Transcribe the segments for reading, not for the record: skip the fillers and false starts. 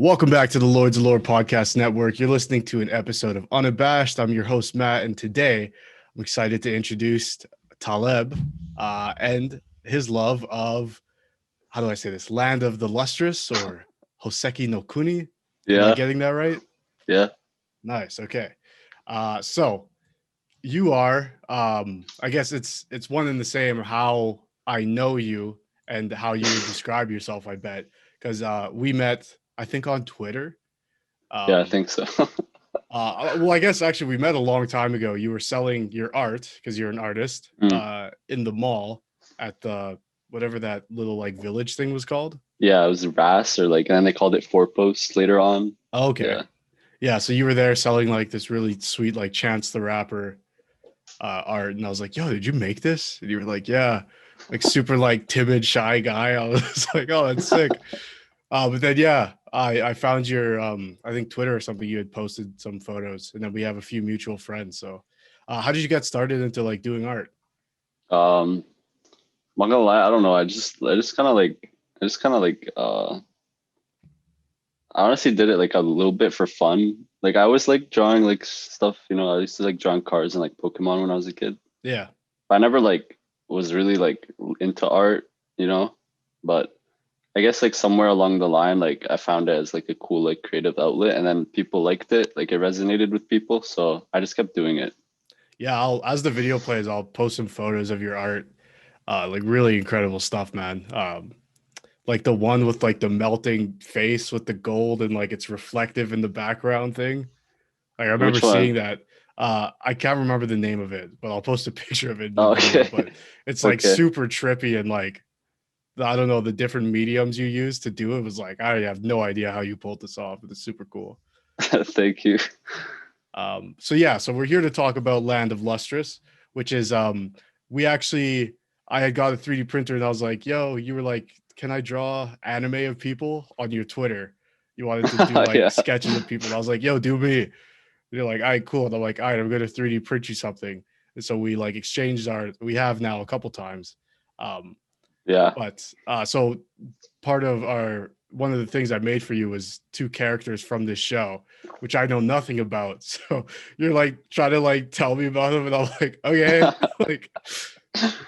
Welcome back to the Lords of Lore Podcast Network. You're listening to an episode of Unabashed. I'm your host, Matt, and today I'm excited to introduce Taleb and his love of, how do I say this, Land of the Lustrous or Houseki no Kuni. Am I getting that right? Yeah. Nice. Okay. So you are, I guess it's one and the same how I know you and how you would describe yourself, I bet, because we met, I think, on Twitter. Yeah, I think so. Well, I guess actually we met a long time ago. You were selling your art because you're an artist in the mall at the whatever that little like village thing was called. Yeah, it was RAS and then they called it Four Posts later on. Okay. Yeah. So you were there selling like this really sweet like Chance the Rapper art, and I was like, "Yo, did you make this?" And you were like, "Yeah," like super like timid, shy guy. I was like, "Oh, that's sick." But then yeah, I found your I think Twitter or something. You had posted some photos, and then we have a few mutual friends. So, how did you get started into like doing art? I'm not gonna lie, I don't know. I just kind of like I honestly did it like a little bit for fun. Like I was like drawing like stuff, I used to like drawing cards and like Pokemon when I was a kid. Yeah. But I never like was really like into art, but I guess like somewhere along the line, like I found it as like a cool like creative outlet, and then people liked it, like it resonated with people, so I just kept doing it. Yeah, as the video plays, I'll post some photos of your art. Like really incredible stuff, man. Like the one with like the melting face with the gold and like it's reflective in the background thing. Like I remember Which one? seeing that. I can't remember the name of it, but I'll post a picture of it in the Oh, video. okay. But it's like Okay. super trippy and like I don't know the different mediums you use to do it was like I have no idea how you pulled this off. It's super cool. Thank you. So we're here to talk about Land of Lustrous, which is we actually I had got a 3D printer and I was like, yo, you were like, can I draw anime of people on your Twitter? You wanted to do like Yeah. sketches of people. And I was like, yo, do me. And you're like, all right, cool. And I'm like, all right, I'm gonna 3D print you something. And so we like exchanged we have now a couple times. Yeah. But so part of one of the things I made for you was two characters from this show, which I know nothing about. So you're like trying to like tell me about them, and I'm like, okay, like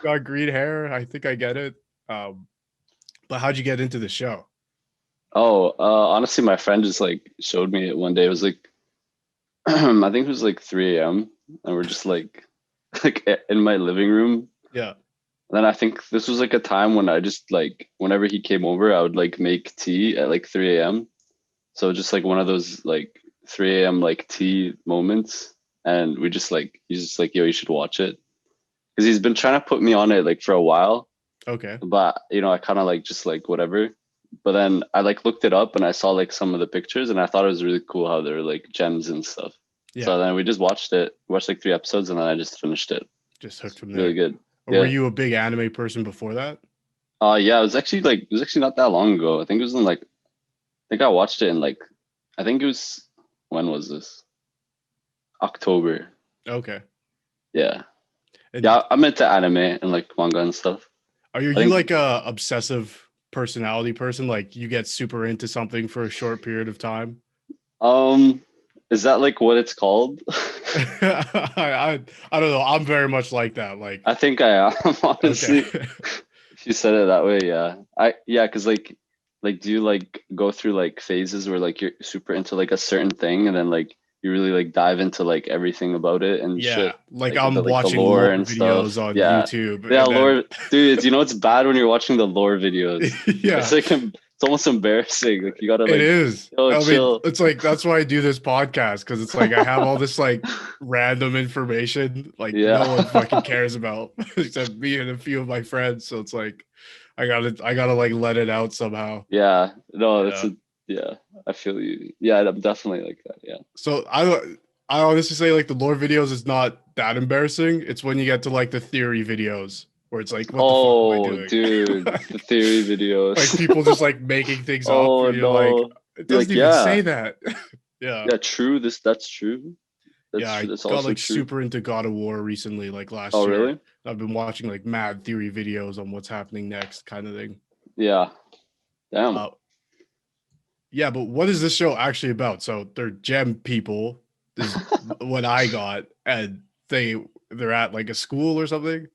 got green hair. I think I get it. But how'd you get into the show? Oh, honestly, my friend just like showed me it one day. It was like I think it was like 3 a.m. and we're just like like in my living room. Yeah. And then I think this was like a time when I just like whenever he came over, I would like make tea at like 3 a.m. So just like one of those like 3 a.m. like tea moments. And he's just like, yo, you should watch it. Because he's been trying to put me on it like for a while. Okay. But I kind of like just like whatever. But then I like looked it up and I saw like some of the pictures and I thought it was really cool how they're like gems and stuff. Yeah. So then we just watched like 3 episodes and then I just finished it. Just hooked from there. Really good. Or Yeah. were you a big anime person before that? Yeah, it was actually not that long ago. I think it was in like I think I watched it in like I think it was when was this? October. Okay. Yeah. And Yeah, I'm into anime and like manga and stuff. Are you like a obsessive personality person? Like you get super into something for a short period of time? Is that like what it's called? I don't know. I'm very much like that. Like I think I am, honestly. Okay. If you said it that way, yeah. Because like do you like go through like phases where like you're super into like a certain thing and then like you really like dive into like everything about it and shit. Like I'm the watching lore lore and videos stuff. on Yeah. YouTube. Yeah, lore, dude. It's bad when you're watching the lore videos. Yeah, It's like it's almost embarrassing. Like you gotta like it is. I chill. mean, it's like that's why I do this podcast because it's like I have all this like random information like no one fucking cares about except me and a few of my friends. So it's like I gotta like let it out somehow. Yeah, no, yeah, I feel you. Yeah, I'm definitely like that. Yeah. So I honestly say like the lore videos is not that embarrassing. It's when you get to like the theory videos where it's like, what the fuck am I doing? Dude, the theory videos. Like people just like making things up. Oh, And you're like, no. it You're doesn't like, even yeah. say that. Yeah. Yeah, true. That's true. I That's got also like true. super into God of War recently, like last Oh, year. really? I've been watching like mad theory videos on what's happening next, kind of thing. Yeah. Damn. Yeah, but what is this show actually about? So they're gem people, is what I got, and they're at like a school or something.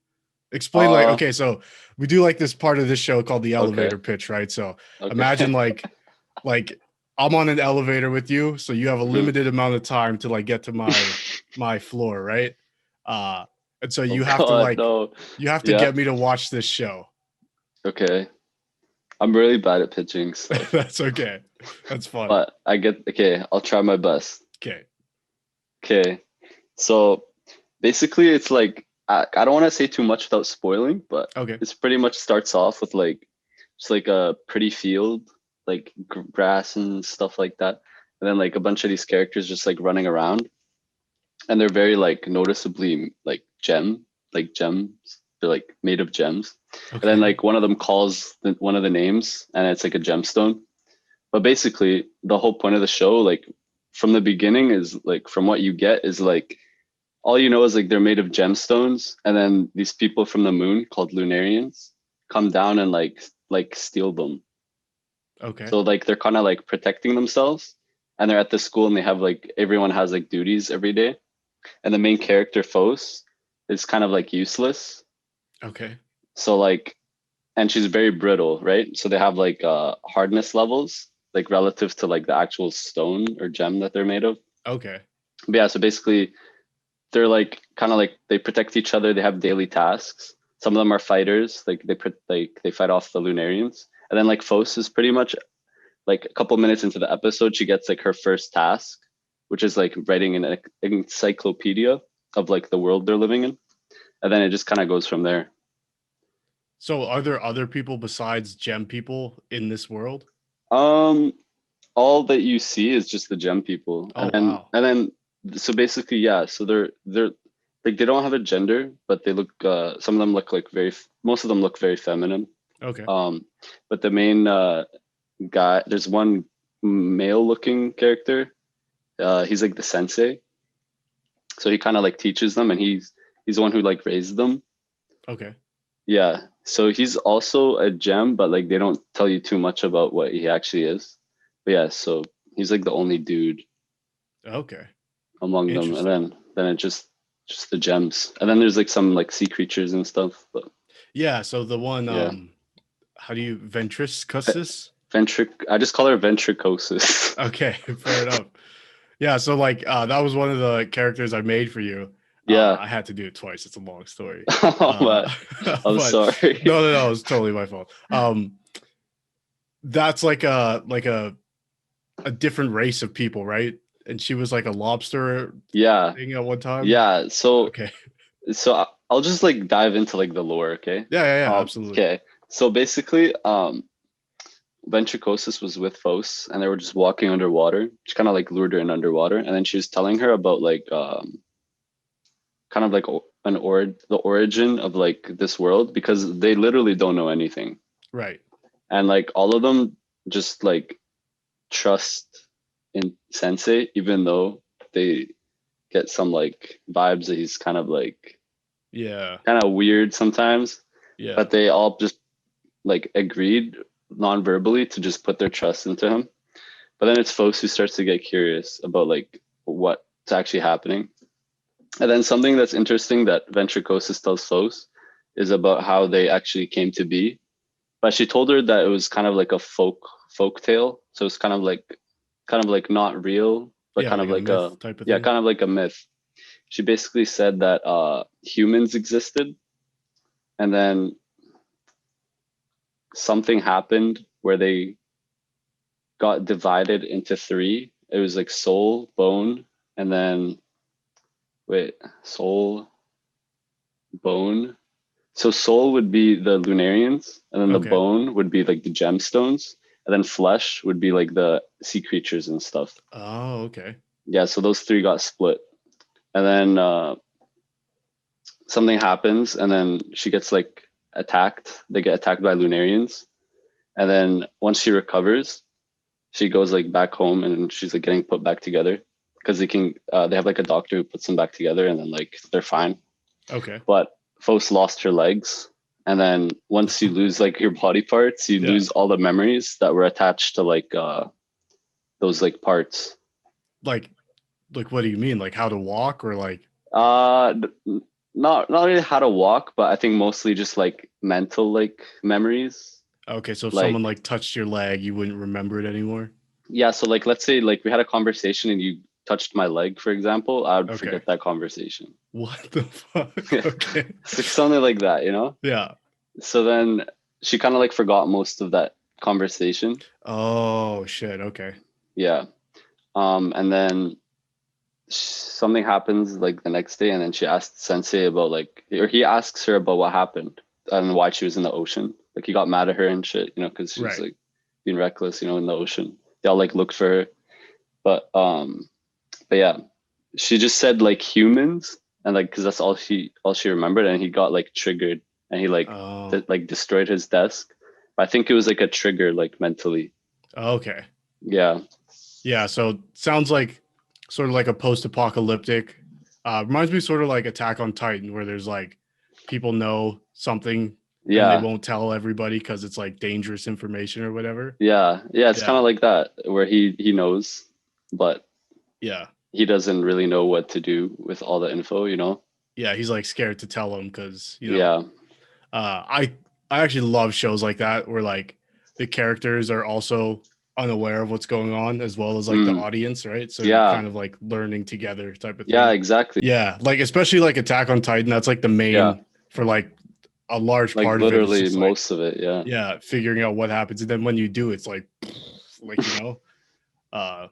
Explain like, Uh, okay, so we do like this part of this show called the okay, elevator pitch, right? So okay, imagine like I'm on an elevator with you, so you have a Mhm. limited amount of time to like get to my floor, right? Uh and so Oh you have to God, like no. you have to Yeah, get me to watch this show. okay. I'm really bad at pitching stuff, That's okay. That's fun. but okay. I'll try my best. Okay. Okay, so basically, it's like I don't want to say too much without spoiling, but Okay. it's pretty much starts off with like just like a pretty field, like grass and stuff like that, and then like a bunch of these characters just like running around, and they're very like noticeably like gems. They're like made of gems, and then Okay. like one of them calls one of the names, and it's like a gemstone. But basically, the whole point of the show, like from the beginning, is like from what you get is like all you know is like they're made of gemstones, and then these people from the moon called Lunarians come down and like steal them. Okay. So like they're kind of like protecting themselves, and they're at the school and they have like everyone has like duties every day, and the main character Fos is kind of like useless. Okay. So like, and she's very brittle, right? So they have like hardness levels like relative to like the actual stone or gem that they're made of. Okay. But yeah, so basically they're like kind of like they protect each other. They have daily tasks. Some of them are fighters, like they fight off the Lunarians. And then like Fos is pretty much like a couple minutes into the episode, she gets like her first task, which is like writing an encyclopedia of like the world they're living in, and then it just kind of goes from there. So are there other people besides gem people in this world? Um, all that you see is just the gem people, Oh wow. and then so basically, yeah. So they're like they don't have a gender, but they look. Some of them look like most of them look very feminine. Okay. Um, but the main guy, there's one male looking character. He's like the sensei, so he kind of like teaches them, and he's the one who like raised them. Okay. Yeah, so he's also a gem, but like they don't tell you too much about what he actually is. But yeah, so he's like the only dude Okay. among them, and Interesting. then it just the gems, and then there's like some like sea creatures and stuff. But Yeah, so the one yeah, how do you ventricusis? I just call her ventricosis. Okay, fair enough. Yeah, so like that was one of the characters I made for you. Yeah. I had to do it twice. It's a long story. Oh Uh man, I'm but sorry. no, it's totally my fault. That's like a different race of people, right? And she was like a lobster Yeah, thing at one time. yeah. So Okay. I'll just like dive into like the lore, okay? Yeah, absolutely. Okay. So basically, Ventricosis was with Fos and they were just walking underwater. She kind of like lured her in underwater, and then she was telling her about like kind of like the origin of like this world because they literally don't know anything, Right. and like all of them just like trust in Sensei even though they get some like vibes that he's Yeah. kind of weird sometimes, Yeah. but they all just like agreed non-verbally to just put their trust into him. But then it's folks who starts to get curious about like what's actually happening. And then something that's interesting that Ventricosis tells folks is about how they actually came to be. But she told her that it was kind of like a folk tale. So it's kind of like not real, but Yeah, kind of like a like myth type of yeah, thing. kind of like a myth. She basically said that humans existed, and then something happened where they got divided into three. It was like soul, bone, and then wait, soul, bone. So soul would be the Lunarians, and then the Okay. bone would be like the gemstones, and then flesh would be like the sea creatures and stuff. Oh, okay. Yeah, so those three got split, and then something happens, and then she gets like attacked. They get attacked by Lunarians, and then once she recovers, she goes like back home, and she's like getting put back together because they have like a doctor who puts them back together, and then like they're fine. Okay. But Fos lost her legs, and then once you lose like your body parts, you Yeah. lose all the memories that were attached to like those like parts. Like what do you mean? Like how to walk or like? Uh, not really how to walk, but I think mostly just like mental like memories. Okay, so if someone Like like touched your leg, you wouldn't remember it anymore. yeah, so like let's say like we had a conversation and you touched my leg, for example, I would Okay. forget that conversation. What the fuck? Yeah, Okay. so something like that, you know? Yeah. So then she kind of like forgot most of that conversation. Oh shit. Okay. Yeah. And then something happens like the next day, and then she asked Sensei about like, or he asks her about what happened and why she was in the ocean. Like he got mad at her and shit, you know, because she was Right. like being reckless, you know, in the ocean. They all like looked for her, but yeah, she just said like humans, and like because that's all she remembered, and he got like triggered, and he like Oh. like destroyed his desk. But I think it was like a trigger, like mentally. Okay. Yeah, Yeah. So sounds like sort of like a post-apocalyptic. Reminds me sort of like Attack on Titan, where there's like people know something and they yeah, won't tell everybody because it's like dangerous information or whatever. yeah. It's kind Yeah. of like that, where he knows, but Yeah. he doesn't really know what to do with all the info, you know? Yeah. He's like scared to tell them because Yeah. uh, I actually love shows like that where like the characters are also unaware of what's going on as well as like the Mm, audience, right? So you're yeah. kind of like learning together type of Yeah, thing. exactly. Yeah, like especially like Attack on Titan, that's like the Yeah. main for like a large Like part of it is literally just like most of it. Yeah. yeah, figuring out what happens and then when you do it's like uh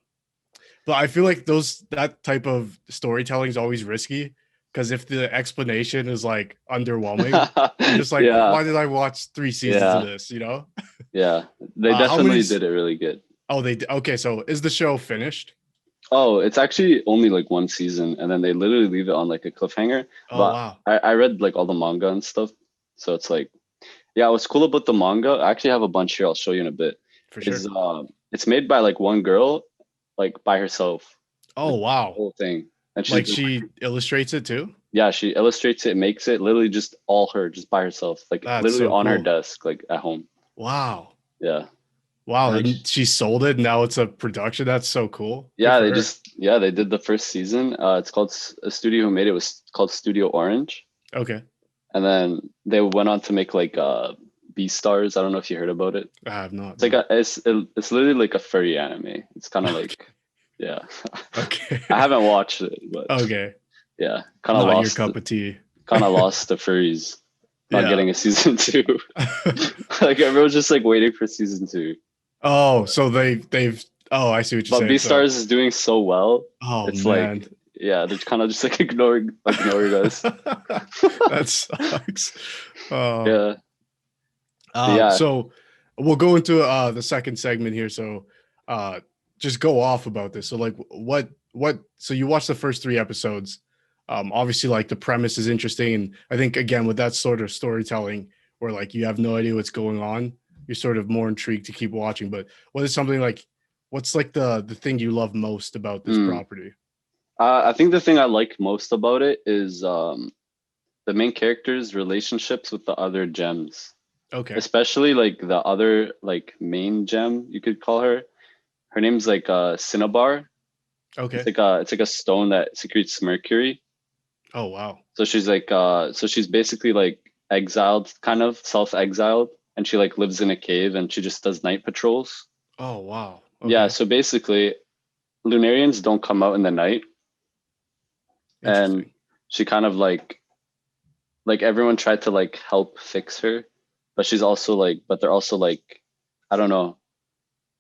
but I feel like that type of storytelling is always risky because if the explanation is like underwhelming, you're just like, Yeah. why did I watch 3 seasons of Yeah. this? You know? Yeah. They How many? definitely did it really good. Oh, okay. So is the show finished? Oh, it's actually only like one season, and then they literally leave it on like a cliffhanger. Oh But wow, I read like all the manga and stuff. So it's like, yeah, what's cool about the manga, I actually have a bunch here, I'll show you in a bit, for sure. is it's made by like one girl, like by herself, Oh like the wow, whole thing. And she's like been she illustrates it too. yeah, she illustrates it, makes it literally just all her, just by herself, like That's literally so on her cool. desk, like at home. Wow, Yeah. wow. And then And she sold it. Now it's a production. That's so cool. Good yeah, for her. they did the first season. It's called a studio who made it was called Studio Orange. Okay, And then they went on to make like B Stars. I don't know if you heard about it. I have not. It's like No. it's literally like a furry anime. It's kind of Okay. like yeah. Okay. I haven't watched it, but Okay. yeah, kind of Not your lost cup of tea. the furries not Yeah. getting a season two. Like everyone's just like waiting for season two. Oh, so they've oh, I see what you're But saying. So, Beastars is doing so well. oh It's man. like yeah, they're kind of just like ignoring us. That sucks. Oh. Yeah, but yeah. So we'll go into the second segment here. So uh just go off about this. So like what so you watched the first 3 episodes. Obviously like the premise is interesting. And I think again with that sort of storytelling where like you have no idea what's going on, you're sort of more intrigued to keep watching. But what is something like what's like the thing you love most about this Hmm. property? I think the thing I like most about it is the main character's relationships with the other gems, Okay. especially like the other like main gem you could call her. Her name's like Cinnabar. Okay. It's like a stone that secretes mercury. Oh wow. So she's like so she's basically like exiled, kind of self-exiled, and she like lives in a cave and she just does night patrols. Oh wow. Yeah, Okay. so basically Lunarians don't come out in the night, and Interesting. she kind of like everyone tried to like help fix her, but she's also like but they're also like I don't know.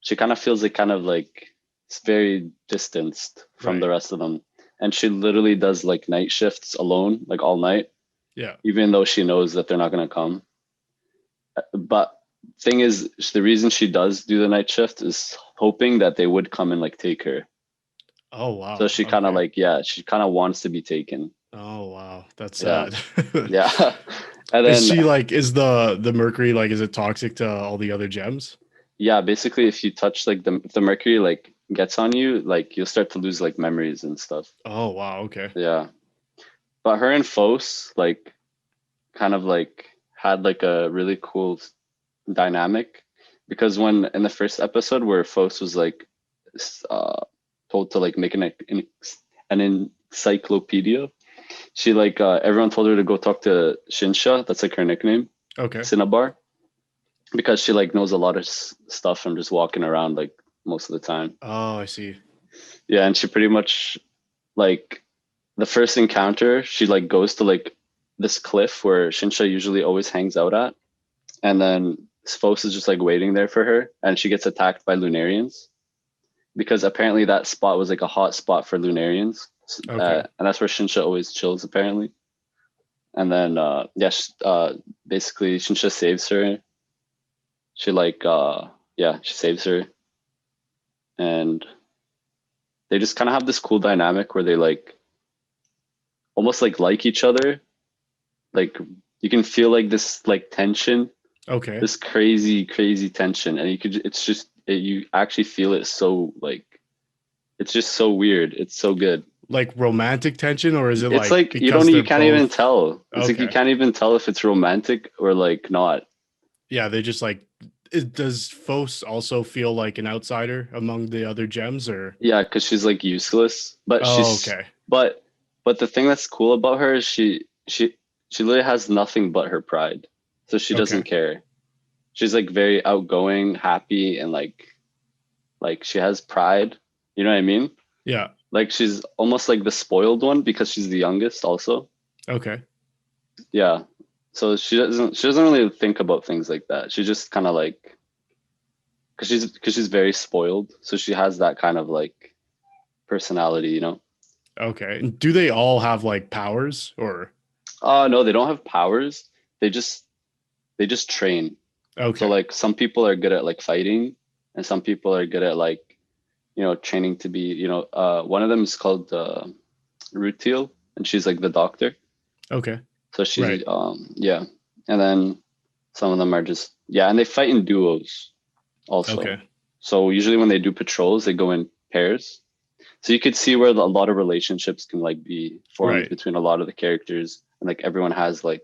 She kind of feels like kind of like it's very distanced from the Right. rest of them. And she literally does like night shifts alone, like all night, Yeah. even though she knows that they're not gonna come. But thing is, the reason she does do the night shift is hoping that they would come and like take her. Oh So wow. she kind of Okay. like, yeah, she kind of wants to be taken. Oh wow. That's Yeah, sad. yeah. And Is then she like is the mercury like is it toxic to all the other gems? yeah, basically, if you touch like if the mercury like gets on you, like you'll start to lose like memories and stuff. Oh wow. Okay. Yeah, but her and Fos like kind of like had like a really cool dynamic because when in the first episode where Fos was like told to like make an encyclopedia. She like everyone told her to go talk to Shinsha. That's like her nickname, Okay. Cinnabar, because she like knows a lot of stuff from just walking around like most of the time. Oh, I see. Yeah, and she pretty much like the first encounter, she like goes to like this cliff where Shinsha usually always hangs out at, and then Sphos is just like waiting there for her, and she gets attacked by Lunarians because apparently that spot was like a hot spot for Lunarians, Okay. and that's where Shinsha always chills apparently. And then basically Shinsha saves her. She like she saves her, and they just kind of have this cool dynamic where they like almost like each other. Like you can feel like this like tension, Okay. this crazy tension, and you actually feel it so like it's just so weird. It's so good. Like romantic tension, or is it It's like like because they're you can't even both tell. It's like you okay? can't even tell if it's romantic or like not. Yeah, they just like does Fos also feel like an outsider among the other gems or Yeah, because she's like useless, but oh okay. but the thing that's cool about her is she literally has nothing but her pride, so she Okay. doesn't care. She's like very outgoing, happy, and like she has pride. You know what I mean? Yeah. Like she's almost like the spoiled one because she's the youngest also. Okay. Yeah. So she doesn't really think about things like that. She just kind of like because she's very spoiled, so she has that kind of like personality, you know. Okay. Do they all have like powers or Oh no, they don't have powers. They just they just train. So okay. like some people are good at like fighting, and some people are good at like training to be one of them is called Rutil, and she's like the doctor. Okay. So she's Right. yeah, and then some of them are just and they fight in duos also. Okay. So usually when they do patrols, they go in pairs. So you could see where a lot of relationships can like be formed Right. between a lot of the characters, and like everyone has like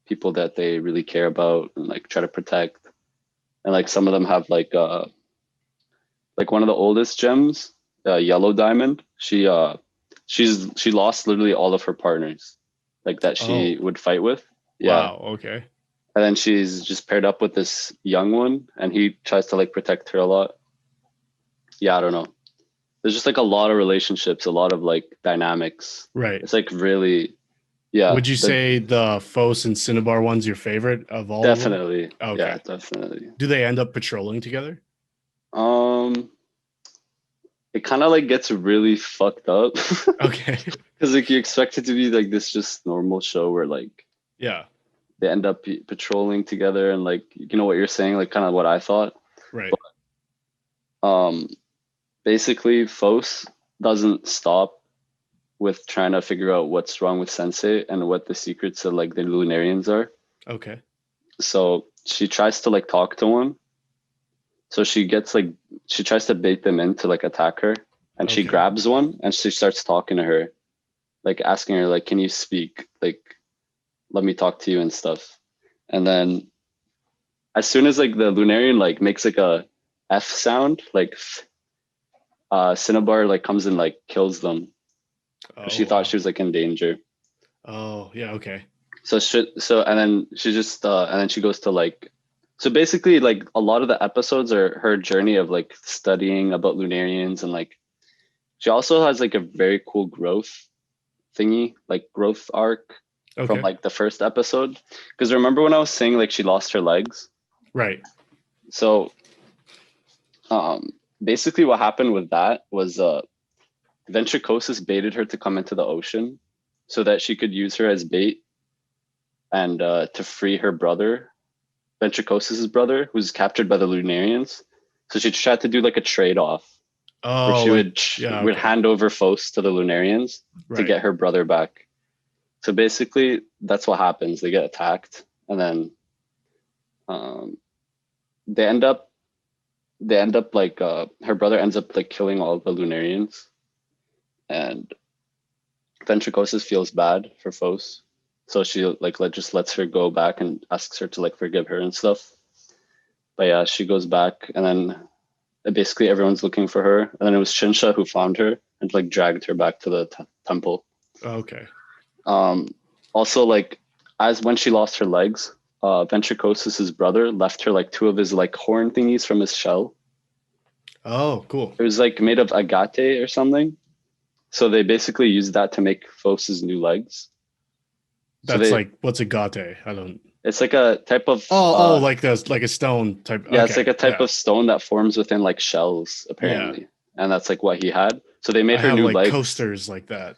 people that they really care about and like try to protect. And like some of them have like one of the oldest gems, Yellow Diamond. She lost literally all of her partners, like that she Oh, would fight with. Yeah, wow. Okay. and then she's just paired up with this young one, and he tries to like protect her a lot. Yeah, I don't know. There's just like a lot of relationships, a lot of like dynamics. Right. It's like really, yeah, Would you say the Fos and Cinnabar one's your favorite of all of them? definitely, yeah, Okay. definitely. Do they end up patrolling together? Um, it kind of like gets really fucked up Okay. because like you expect it to be like this just normal show where like Yeah. they end up patrolling together and like what you're saying, like kind of what I thought. Right. Um, basically, Fos doesn't stop with trying to figure out what's wrong with Sensei and what the secrets of like the Lunarians are. Okay. So she tries to like talk to one. So she tries to bait them in to like attack her, and she Okay. grabs one and she starts talking to her, like asking her like, "Can you speak? Like, let me talk to you and stuff." And then as soon as like the Lunarian like makes like a F sound, like Cinnabar like comes and like kills them. Oh, She thought wow. she was like in danger. Oh, yeah. Okay. So and then she just and then she goes to like so basically like a lot of the episodes are her journey of like studying about Lunarians, and like she also has like a very cool growth thingy, like growth arc from Okay. like the first episode. Because remember when I was saying like she lost her legs? Right. So basically what happened with that was Ventricosis baited her to come into the ocean so that she could use her as bait and to free her brother, Ventricosis' brother, who's captured by the Lunarians. So she tried to do like a trade-off where Oh, she like yeah. would Okay. hand over Fos to the Lunarians to Right. get her brother back. So basically, that's what happens. They get attacked, and then um, they end up like her brother ends up like killing all the Lunarians, and Ventricosis feels bad for Fos, so she like just lets her go back and asks her to like forgive her and stuff. But yeah, she goes back, and then basically everyone's looking for her, and then it was Shinsha who found her and like dragged her back to the temple. Okay. Also, like as when she lost her legs, Ventricosis, his brother, left her like two of his like horn thingies from his shell. Oh, cool. It was like made of agate or something. So they basically used that to make Phos's new legs. That's like, what's a gate? I don't. It's like a type of like a stone type. yeah, Okay. it's like a type of stone that forms within like shells apparently, and that's like what he had. So they made I her have new like legs. coasters like that.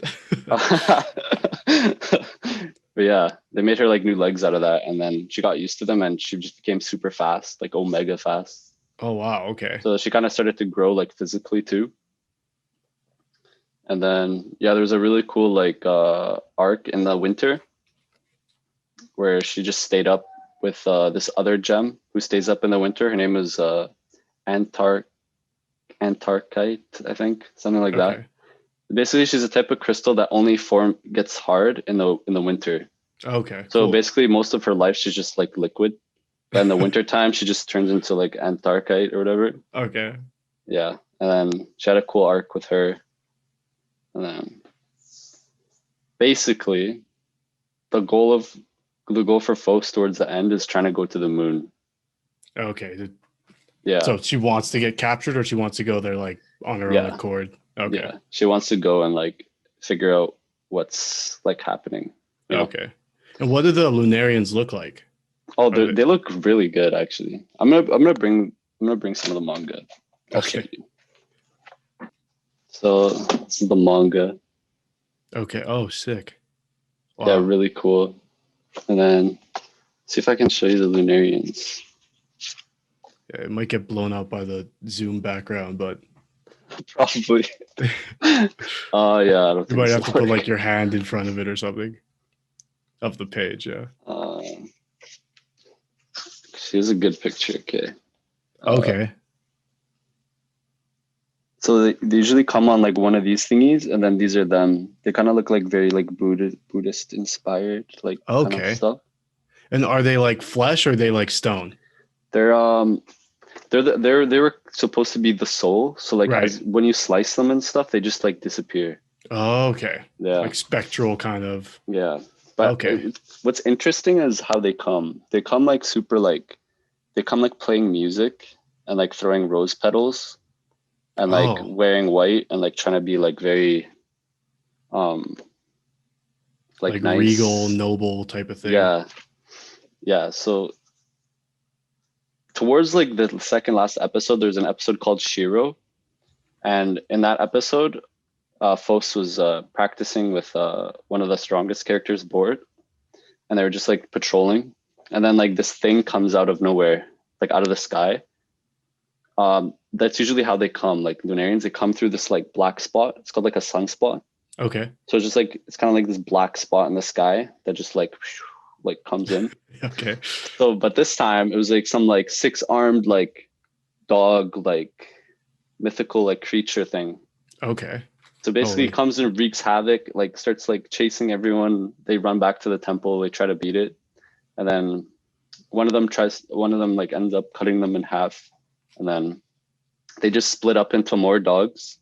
But yeah, they made her like new legs out of that, and then she got used to them, and she just became super fast, like omega fast. Oh wow. Okay. So she kind of started to grow like physically too. And then yeah, there was a really cool like arc in the winter where she just stayed up with this other gem who stays up in the winter. Her name is Antarcite, I think, something like that. Basically, she's a type of crystal that only gets hard in the winter. Okay. So cool. basically, most of her life she's just like liquid. But in the winter time, she just turns into like Antarcite or whatever. Okay. Yeah, and then she had a cool arc with her. And then basically, the goal for Phos towards the end is trying to go to the moon. Okay. Yeah. So she wants to get captured, or she wants to go there like on her own accord. Okay. Yeah. She wants to go and like figure out what's like happening. Okay. And what do the Lunarians look like? Oh, they look really good actually. I'm gonna bring some of the manga. I'll show you. So this is the manga. Okay. Oh, sick. Wow. Yeah, really cool. And then see if I can show you the Lunarians. Yeah, it might get blown out by the Zoom background, but probably. Yeah, I don't think you might have to put like your hand in front of it or something. Of the page, yeah. Here's a good picture. Okay. Okay. So they usually come on like one of these thingies, and then these are them. They kind of look like very like Buddhist inspired, like kind of stuff. And are they like flesh or are they like stone? They were supposed to be the soul. So like when you slice them and stuff, they just like disappear. Oh, okay. Yeah. Like spectral kind of. Yeah. But what's interesting is how they come. They come like super like, they come like playing music and like throwing rose petals and like wearing white and like trying to be like very like nice, regal, noble type of thing. Yeah. So towards like the second last episode, there's an episode called Shiro, and in that episode Phos was practicing with one of the strongest characters board, and they were just like patrolling, and then like this thing comes out of nowhere, like out of the sky. That's usually how they come, like Lunarians. They come through this like black spot. It's called like a sunspot. Okay. So it's just like, it's kind of like this black spot in the sky that just like comes in. Okay. So, but this time it was like some like 6-armed like dog, like mythical like creature thing. Okay. So basically it comes and wreaks havoc, like starts like chasing everyone. They run back to the temple. They try to beat it. And then one of them like ends up cutting them in half. And then they just split up into more dogs.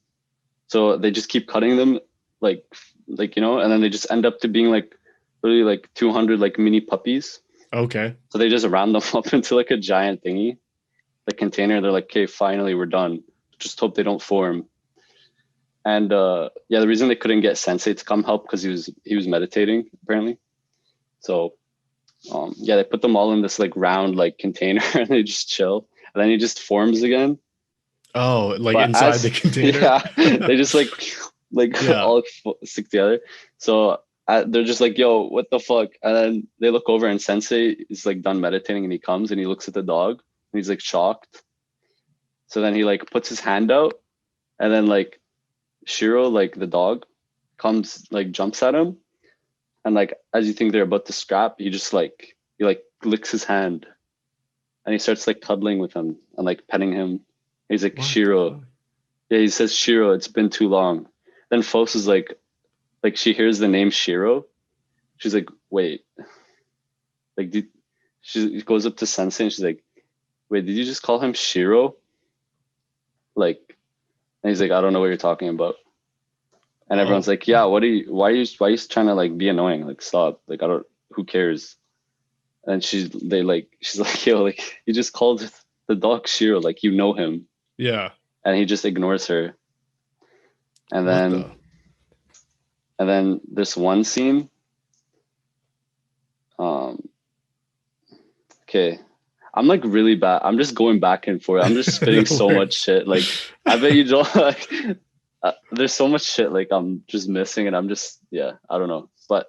So they just keep cutting them like, you know, and then they just end up to being like really like 200 like mini puppies. Okay. So they just round them up into like a giant thingy, like container. They're like, okay, finally we're done. Just hope they don't form. And yeah, the reason they couldn't get Sensei to come help because he was meditating apparently. So yeah, they put them all in this like round like container and they just chill. And then he just forms again. Oh, like but inside the container? Yeah, they just like all stick together. So they're just like, yo, what the fuck? And then they look over and Sensei is like done meditating and he comes and he looks at the dog and he's like shocked. So then he like puts his hand out and then like Shiro, like the dog, comes like jumps at him. And like, as you think they're about to scrap, he licks his hand and he starts like cuddling with him and like petting him. He's like, what? Shiro. Yeah, he says, Shiro, it's been too long. Then Phos is like she hears the name Shiro. She's like, wait. Like, she goes up to Sensei and she's like, wait, did you just call him Shiro? Like, and he's like, I don't know what you're talking about. And everyone's Oh, like, yeah, why are you trying to like be annoying? Like, stop. Like, who cares? And she's like, yo, like, you just called the dog Shiro, like, you know him. yeah. And he just ignores her. And What then, the? and then this one scene, um, okay, I'm like really bad. I'm just going back and forth. I'm just No spitting so much worries. shit. Like, I bet you don't like, there's so much shit like I'm just missing, and I'm just, yeah, I don't know. But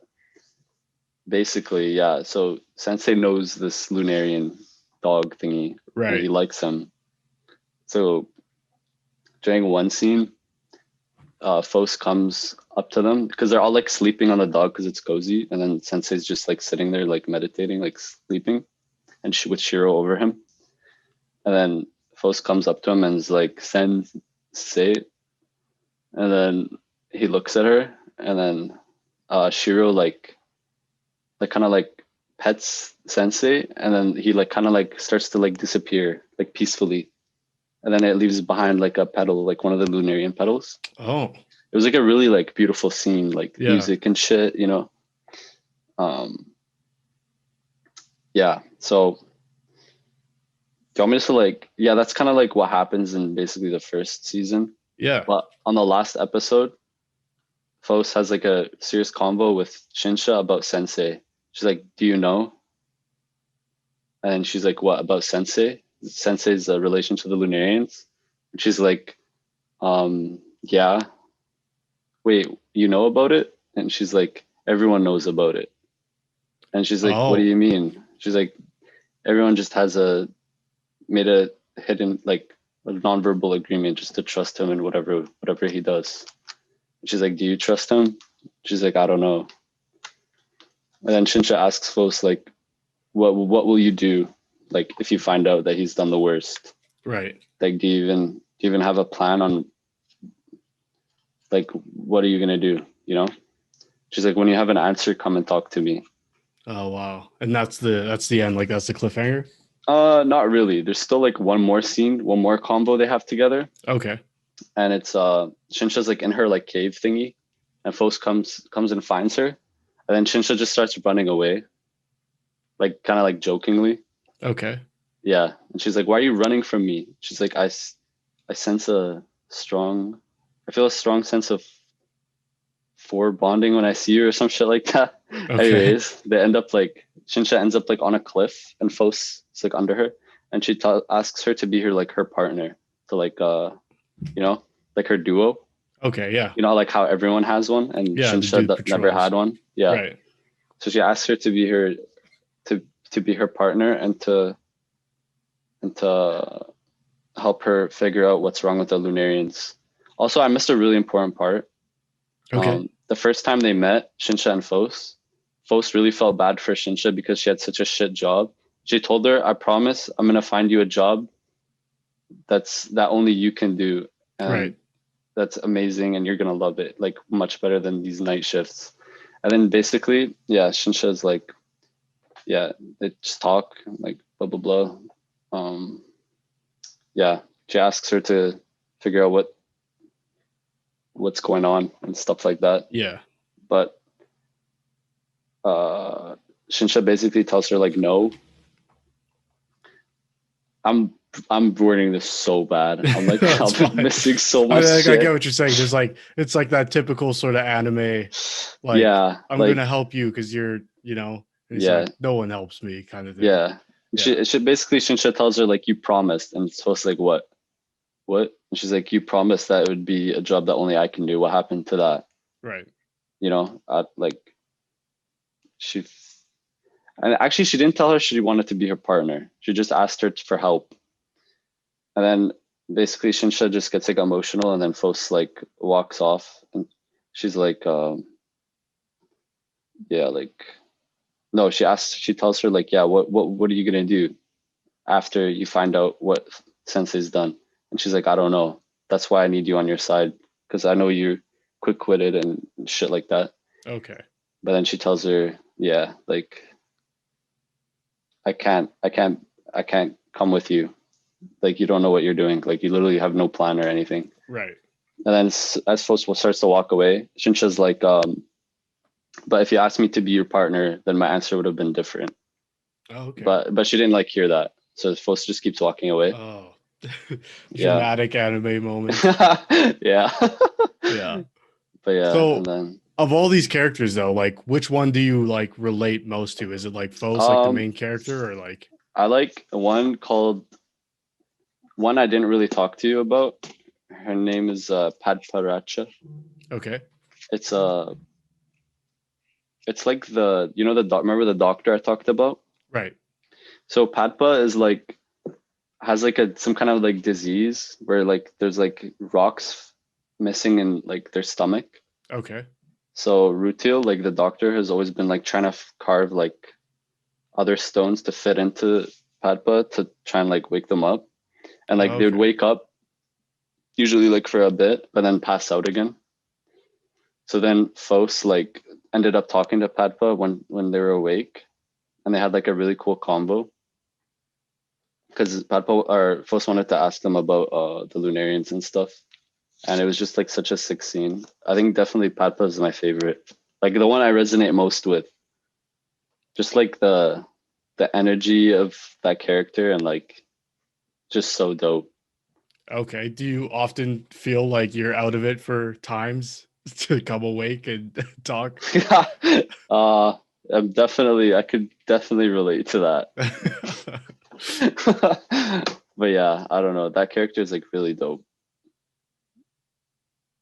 basically, yeah. So Sensei knows this Lunarian dog thingy, and he Right. likes him. So during one scene, Fos comes up to them because they're all like sleeping on the dog because it's cozy, and then Sensei's just like sitting there like meditating, like sleeping, and with Shiro over him. And then Fos comes up to him and is like, Sensei, and then he looks at her, and then Shiro like kind of like pets Sensei, and then he like kind of like starts to like disappear like peacefully, and then it leaves behind like a petal, like one of the Lunarian petals. Oh, It was like a really like beautiful scene, like yeah. music and shit, you know. Um, yeah. So do you want me to like, yeah, that's kind of like what happens in basically the first season. Yeah. But on the last episode, Fos has like a serious convo with Shinsha about Sensei. She's like, "Do you know?" And she's like, "What about Sensei? Sensei's relation to the Lunarians?" And she's like, yeah. Wait, you know about it?" And she's like, "Everyone knows about it." And she's like, "What do Oh, you mean?" She's like, "Everyone just has made a hidden like a nonverbal agreement just to trust him in whatever he does." And she's like, "Do you trust him?" She's like, "I don't know." And then Shinsha asks Fos like, what will you do like if you find out that he's done the worst? right. Like, do you even have a plan on like what are you gonna do? You know? She's like, "When you have an answer, come and talk to me." Oh, wow. And that's the end. Like that's the cliffhanger. Not really. There's still like one more scene, one more combo they have together, Okay. and it's Shinsha's like in her like cave thingy, and Fos comes and finds her, and then Shinsha just starts running away, like kind of like jokingly. Okay. Yeah, and she's like, "Why are you running from me?" She's like, I sense I feel a strong sense of for bonding when I see you or some shit like that." Okay. Anyways, they end up like Shinsha ends up like on a cliff and Fos is like under her, and she asks her to be her partner to like you know like her duo. Okay. Yeah. You know like how everyone has one and Yeah. The Shinsha dude never patrols. had one. Yeah, Right. so she asks her to be her to be her partner and to help her figure out what's wrong with the Lunarians. Also, I missed a really important part. Okay. The first time they met, Shinsha and Fos really felt bad for Shinsha because she had such a shit job. She told her, "I promise I'm gonna find you a job that only you can do, and Right. that's amazing, and you're gonna love it, like much better than these night shifts." And then basically, yeah, Shinsha's like, yeah, they just talk like blah blah blah. Um, yeah, she asks her to figure out what's going on and stuff like that. Yeah. But Shinsha basically tells her like no. I'm I'm wording this so bad. I'm like That's I'm fine. missing so I mean, much like, I get shit. what you're saying. There's like it's like that typical sort of anime, like Yeah, I'm like gonna help you because and he's yeah, like, no one helps me, kind of thing. yeah. Yeah. She basically Shinsha tells her like you promised, and it's supposed to like what? And she's like you promised that it would be a job that only I can do. What happened to that? Right. You know, like she and actually she didn't tell her she wanted to be her partner. She just asked her for help. And then basically Shinsha just gets like emotional and then Fos like walks off and she's like, yeah, like no, she tells her like, yeah, what are you gonna do after you find out what Sensei's done? And she's like, I don't know. That's why I need you on your side because I know you're quick witted and shit like that. Okay. But then she tells her, yeah, like I can't come with you. like you don't know what you're doing. Like you literally have no plan or anything. Right. And then as Fos starts to walk away, Shinsha's like, but if you asked me to be your partner, then my answer would have been different. Oh, okay. But she didn't like hear that. So Fos just keeps walking away. Oh, Yeah. dramatic anime moment. Yeah. Yeah. But yeah, and So, then of all these characters, though, like which one do you like relate most to? Is it like Fos, like the um main character, or like? I like one I didn't really talk to you about. Her name is Padparacha. Okay. It's it's like the remember the doctor I talked about? Right. So Padpa is like has like some kind of like disease where like there's like rocks missing in like their stomach. Okay. So Rutil, like the doctor, has always been like trying to carve like other stones to fit into Padpa to try and like wake them up. And like they would Okay. wake up usually like for a bit, but then pass out again. So then Fos like ended up talking to Padpa when they were awake, and they had like a really cool combo because Padpa or Fos wanted to ask them about the Lunarians and stuff, and it was just like such a sick scene. I think definitely Padpa is my favorite, like the one I resonate most with. Just like the energy of that character and like just so dope. Okay. Do you often feel like you're out of it for times to come awake and talk? uh I could definitely relate to that. But yeah, I don't know. That character is like really dope.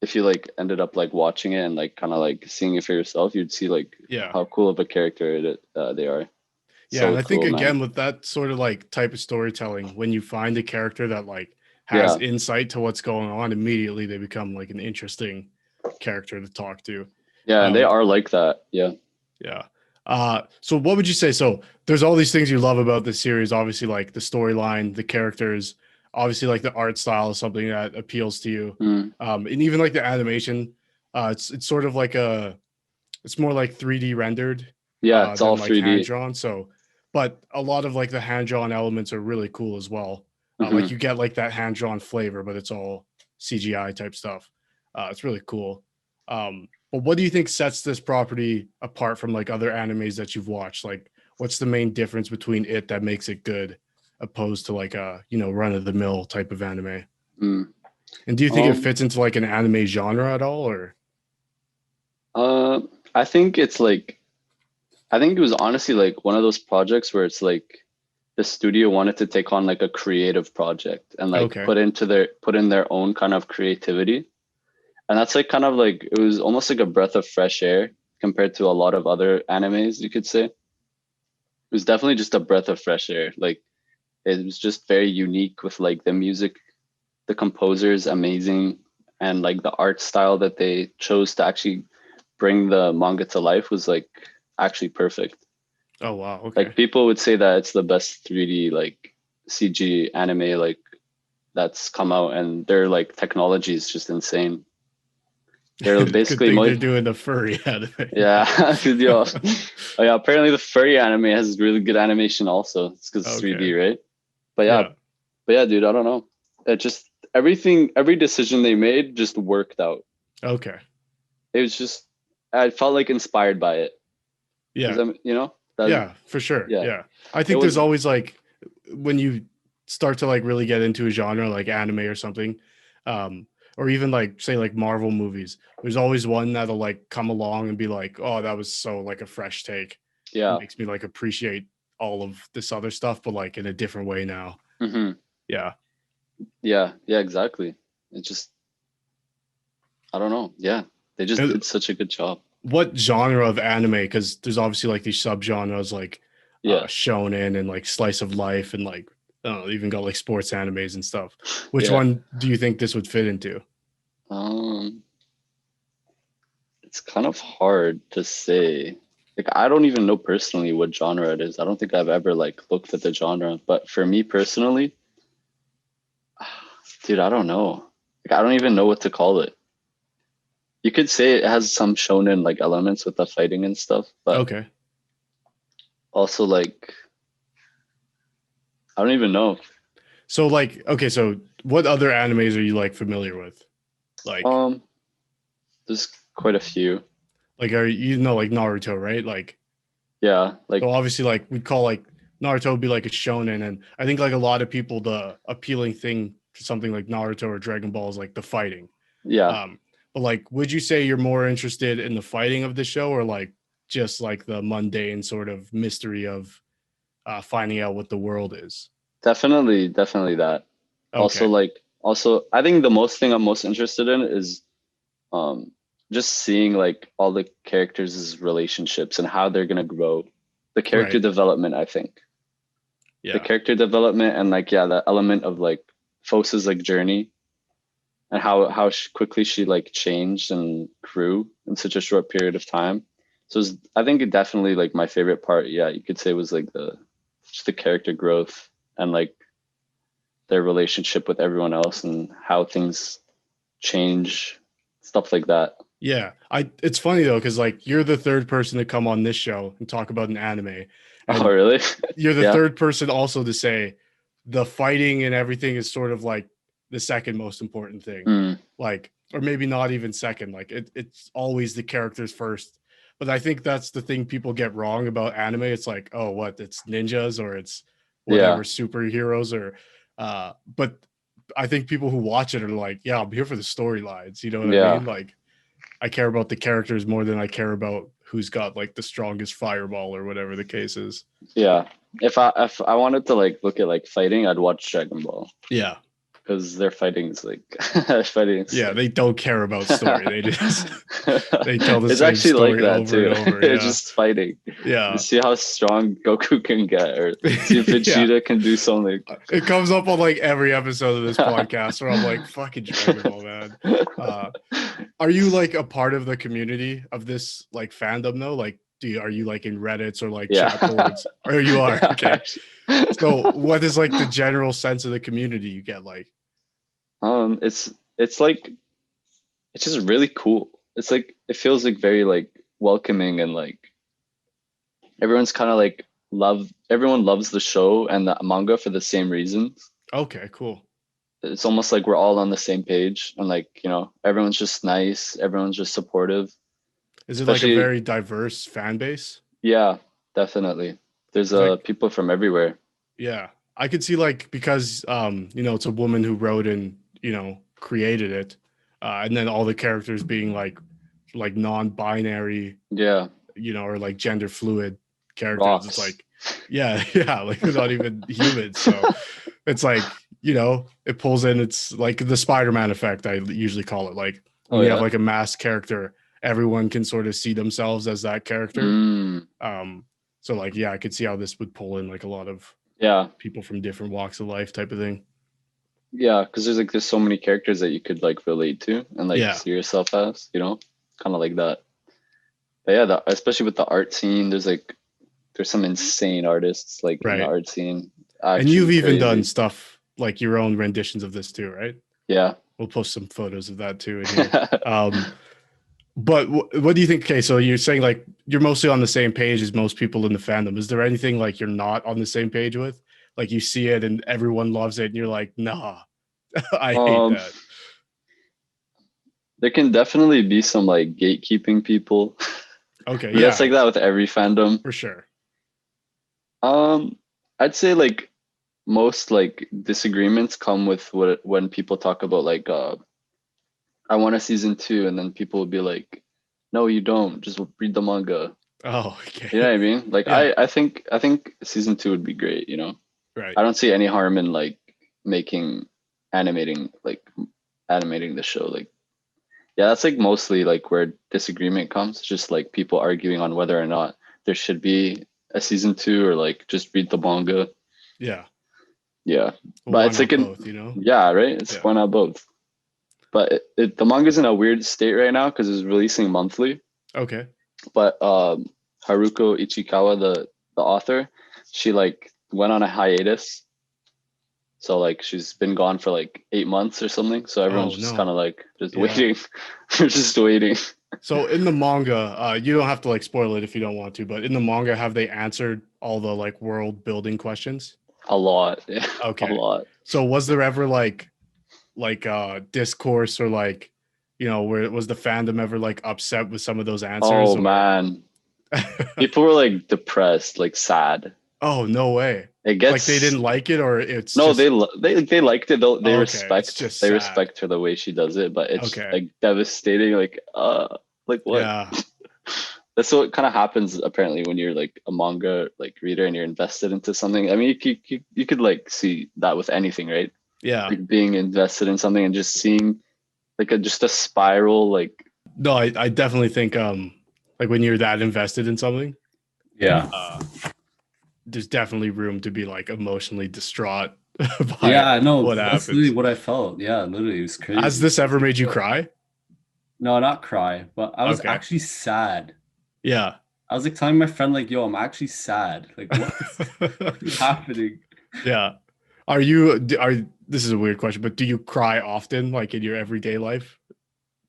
If you like ended up like watching it and like kind of like seeing it for yourself, you'd see like Yeah. how cool of a character they are. Yeah, and So I think cool, man. again with that sort of like type of storytelling, when you find a character that like has Yeah, insight to what's going on, immediately they become like an interesting character to talk to. yeah, and they Um, are like that. Yeah. yeah. So what would you say? So there's all these things you love about this series, obviously like the storyline, the characters, obviously like the art style is something that appeals to you. Mm. And even like the animation, it's sort of like it's more like 3D rendered Yeah, it's all than like hand 3D. drawn. So, but a lot of like the hand drawn elements are really cool as well. Like Hmm. you get like that hand drawn flavor, but it's all CGI type stuff. It's really cool. But what do you think sets this property apart from like other animes that you've watched? Like, what's the main difference between it that makes it good, opposed to like a run of the mill type of anime? Mm. And do you think it Um, fits into like an anime genre at all, or? uh, I think it's like I think it was honestly like one of those projects where it's like the studio wanted to take on like a creative project and like Okay. put in their own kind of creativity. And that's like kind of like it was almost like a breath of fresh air compared to a lot of other animes, you could say. It was definitely just a breath of fresh air. Like it was just very unique with like the music, the composer is amazing, and like the art style that they chose to actually bring the manga to life was like actually perfect. Oh wow. Okay. Like people would say that it's the best 3D like CG anime like that's come out, and their like technology is just insane. They're Good basically thing they're doing the furry anime. yeah. Yo, oh yeah, apparently the furry anime has really good animation also. It's because it's 3D, Okay. right? But yeah, Yeah. dude, I don't know. It just every decision they made just worked out. Okay. It was just I felt like inspired by it. Does Yeah. that that Yeah, for sure. yeah. Yeah. I It think there's was always like when you start to like really get into a genre like anime or something, um, or even like say like Marvel movies, there's always one that'll like come along and be like, oh, that was so like a fresh take. It yeah. makes me like appreciate all of this other stuff, but like in a different way now. Hmm. Yeah. Yeah, exactly. It just I don't know. Yeah. They just And did such a good job. what genre of anime? Because there's obviously like these subgenres like Yeah. shonen and like slice of life and like I don't know, even got like sports animes and stuff. Which Yeah. one do you think this would fit into? Um it's kind of hard to say. Like I don't even know personally what genre it is. I don't think I've ever like looked at the genre. But for me personally, dude, I don't know. Like I don't even know what to call it. You could say it has some shonen like elements with the fighting and stuff, but Okay. also like I don't even know. So like, okay, so what other animes are you like familiar with? Like, Um, there's quite a few. like are you know like Naruto, right? Like, Yeah, so like obviously like we'd call like Naruto would be like a shonen, and I think like a lot of people the appealing thing to something like Naruto or Dragon Ball is like the fighting. yeah, Um, but like, would you say you're more interested in the fighting of the show or like just like the mundane sort of mystery of finding out what the world is? definitely that. Also, Okay, like, also, I think the most thing I'm most interested in is um just seeing like all the characters' relationships and how they're gonna grow. The character right. development, I think. The Yeah. character development and like yeah, the element of like Fosa's like journey and how quickly she like changed and grew in such a short period of time. So I think it definitely like my favorite part. Yeah, you could say was like the just the character growth and like their relationship with everyone else and how things change, stuff like that. Yeah. I it's funny though, because like you're the third person to come on this show and talk about an anime. Oh, And really? you're the Yeah. third person also to say the fighting and everything is sort of like the second most important thing. Mm, Like, or maybe not even second. Like it's always the characters first. But I think that's the thing people get wrong about anime. It's like, oh, what? It's ninjas or it's yeah. whatever superheroes or but I think people who watch it are like, yeah, I'm here for the storylines. You know what I Yeah. mean? Like I care about the characters more than I care about who's got like the strongest fireball or whatever the case is. Yeah. If I wanted to like look at like fighting, I'd watch Dragon Ball Yeah. because their fighting's like fighting's Yeah, like they don't care about story. They just they tell the it's same actually like story that over and too. over. It's Yeah. just fighting. You Yeah. see how strong Goku can get, or see if Yeah. Vegeta can do something. It comes up on like every episode of this podcast where I'm like, fucking Dragon Ball, man. Uh are you like a part of the community of this like fandom though? Like are you like in Reddits or like Yeah. chat boards? Or you are, okay. Actually. So what is like the general sense of the community you get like? It's like it's just really cool. It's like it feels like very like welcoming and like everyone's kind of like everyone loves the show and the manga for the same reasons. Okay, cool. It's almost like we're all on the same page and like, everyone's just nice, everyone's just supportive. Is it like a Especially very diverse fan base? yeah, definitely. There's Because I people from everywhere. yeah, I could see like because it's a woman who wrote and created it, and then all the characters being like non-binary, Yeah, or like gender fluid characters. It's rocks. like, yeah, yeah, like they're not even humans. So it's like it pulls in. It's like the Spider-Man effect. I usually call it like Oh when you have yeah. like a masked character, everyone can sort of see themselves as that character. Mm, Um, so like, yeah, I could see how this would pull in like a lot of yeah. people from different walks of life type of thing. Yeah, because there's so many characters that you could like relate to and like Yeah. see yourself as, kind of like that. But yeah, especially with the art scene, there's some insane artists like in the Right. art scene. And you've Actually even done crazy. stuff like your own renditions of this too, right? Yeah. We'll post some photos of that too in here. But what do you think? Okay, so you're saying like you're mostly on the same page as most people in the fandom. Is there anything like you're not on the same page with? Like you see it and everyone loves it, and you're like, nah, I hate Um, that. there can definitely be some like gatekeeping people. Okay, But that's yeah, like that with every fandom. for sure. Um, I'd say like most like disagreements come with when people talk about like I want a season two, and then people will be like, no, you don't. Just read the manga. Oh, You know okay. what I mean? Like Yeah, I think season two would be great. right. I don't see any harm in like making animating like animating the show. Like yeah, that's like mostly like where disagreement comes. Just like people arguing on whether or not there should be a season two or like just read the manga. Yeah. Yeah, Well, but why it's like not both? yeah, right. It's Yeah. why not both? But the manga's in a weird state right now because it's releasing monthly. Okay. But Haruko Ichikawa, the author, she like went on a hiatus. So like she's been gone for like 8 months or something. So everyone's Oh just kind no. of like just Yeah. waiting. We're just waiting. So in the manga, you don't have to like spoil it if you don't want to, but in the manga, have they answered all the like world building questions? A lot. Yeah, a Okay. lot. So was there ever like discourse or like, you know, where was the fandom ever like upset with some of those answers Oh or man. People were like depressed, like sad. oh no way. It Like they gets didn't like it or it's no, just they liked it. They oh, okay, it's respect just sad. her the way she does it, but it's Okay. like devastating. Like what? Yeah. That's what kind of happens apparently when you're like a manga like reader and you're invested into something. I mean, you could like see that with anything, right? Yeah. Like being invested in something and just seeing like just a spiral. Like No, I definitely think like when you're that invested in something, Yeah. there's definitely room to be like emotionally distraught by Yeah, no, what that's literally happens. what I felt. Yeah, literally, it was Has crazy. this ever made you cry? No, not cry, but I was Okay. actually sad. Yeah. I was like telling my friend, like, yo, I'm actually sad. Like, what is happening? Yeah. Are you are this is a weird question, but do you cry often like in your everyday life?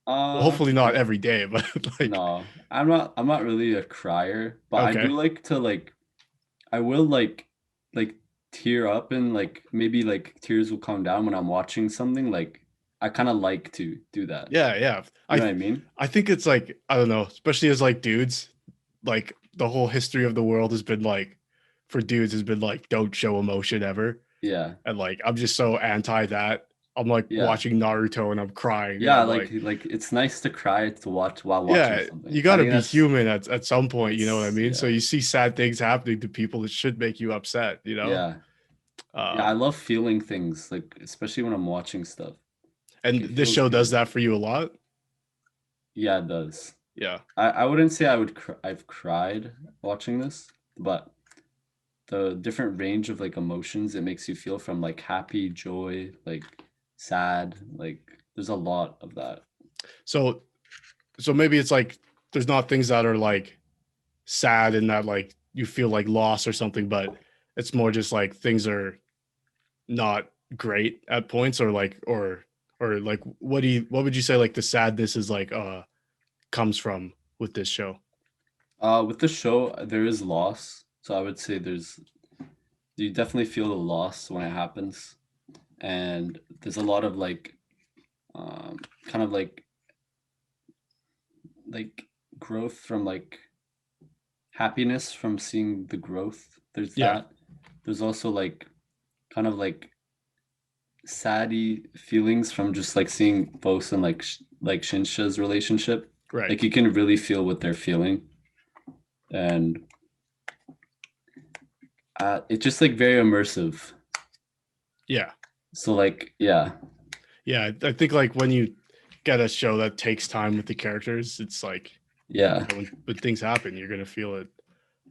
Well, Uh, hopefully not every day, but like no, I'm not really a crier, but I do okay. like to like I will like tear up and like maybe like tears will come down when I'm watching something. Like I kind of like to do that. Yeah, yeah. You know what I mean? I think it's like I don't know, especially as like dudes, like the whole history of the world has been like for dudes has been like don't show emotion ever. Yeah. And like I'm just so anti that. I'm like Yeah. watching Naruto and I'm crying and Yeah, I'm like it's nice to cry to watch while watching yeah, something. you I got to think be that's human at some point, you know what I it's mean? So yeah. you see sad things happening to people that should make you upset, you know? Yeah. Yeah, Uh I love feeling things, like especially when I'm watching stuff. Like and it this feels show does good. that for you a lot. Yeah, it does. Yeah. I wouldn't say I've cried watching this, but the different range of like emotions it makes you feel from like happy, joy, like sad, like there's a lot of that. So so maybe it's like there's not things that are like sad and that like you feel like loss or something, but it's more just like things are not great at points or like what would you say like the sadness is like comes from with this show? With the show, there is loss. So I would say you definitely feel the loss when it happens. And there's a lot of like kind of like growth from like happiness from seeing the growth. There's Yeah. that. There's also like kind of like saddy feelings from just like seeing Bose and like Shinsha's relationship. Right. Like you can really feel what they're feeling. And it's just like very immersive. Yeah. So like yeah. Yeah, I think like when you get a show that takes time with the characters, it's like Yeah. when things happen, you're gonna feel it.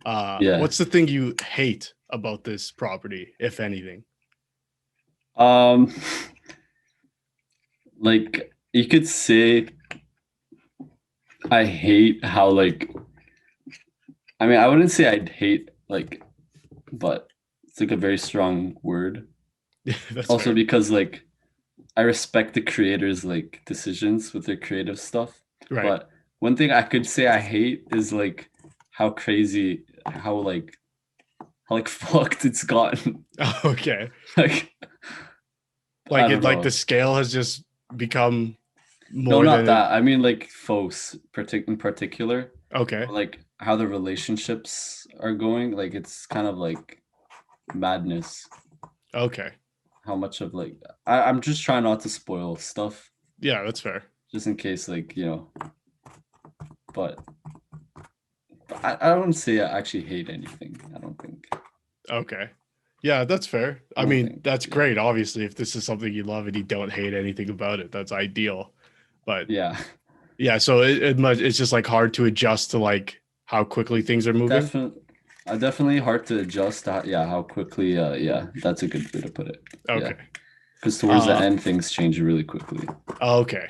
Yeah. What's the thing you hate about this property, if anything? Um like you could say I hate how like I mean I wouldn't say I'd hate like but it's like a very strong word. That's Also fair. because like I respect the creators like decisions with their creative stuff. Right. But one thing I could say I hate is like how crazy how like fucked it's gotten. Okay. Like I Like don't it like know. the scale has just become No, more not than it. that. I mean like Fos in particular. Okay. Like how the relationships are going. Like it's kind of like madness. Okay. How much of like I'm just trying not to spoil stuff Yeah, that's fair. just in case like but I don't say I actually hate anything. I don't think. Okay. Yeah, that's fair. I I don't mean, think. that's Yeah. great. Obviously, if this is something you love and you don't hate anything about it, that's ideal. But Yeah. yeah, so it's just like hard to adjust to like how quickly things are moving. Definitely hard to adjust. Yeah, how quickly. Yeah, that's a good way to put it. Yeah, Okay. because towards the end, things change really quickly. Okay.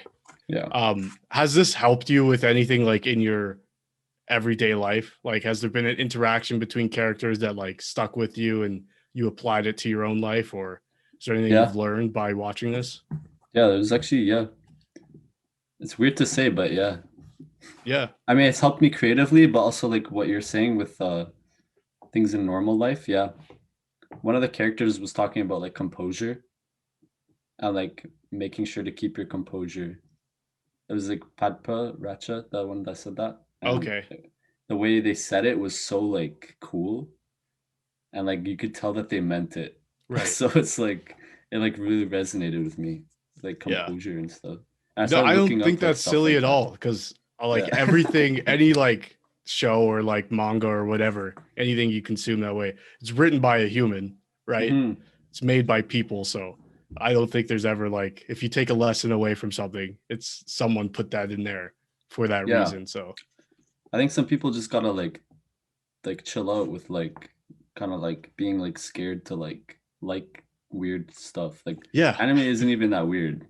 Yeah. Has this helped you with anything like in your everyday life? Like, has there been an interaction between characters that like stuck with you and you applied it to your own life, or is there anything Yeah. you've learned by watching this? Yeah, there's actually It's weird to say, but yeah. Yeah. I mean, it's helped me creatively, but also like what you're saying with things in normal life. Yeah, one of the characters was talking about like composure and like making sure to keep your composure. It was like Padpa Racha, the one that said that. And Okay. the way they said it was so like cool, and like you could tell that they meant it. Right. So it's like it like really resonated with me, like Yeah. composure and stuff. And I No, started I looking don't think up like that's stuff silly like at that. all because like Yeah. everything, any like show or like manga or whatever, anything you consume that way, it's written by a human, right? Mhm. It's made by people. So I don't think there's ever like, if you take a lesson away from something, it's someone put that in there for that Yeah. reason. So I think some people just gotta like chill out with like kind of like being like scared to like weird stuff. Like yeah, anime isn't even that weird.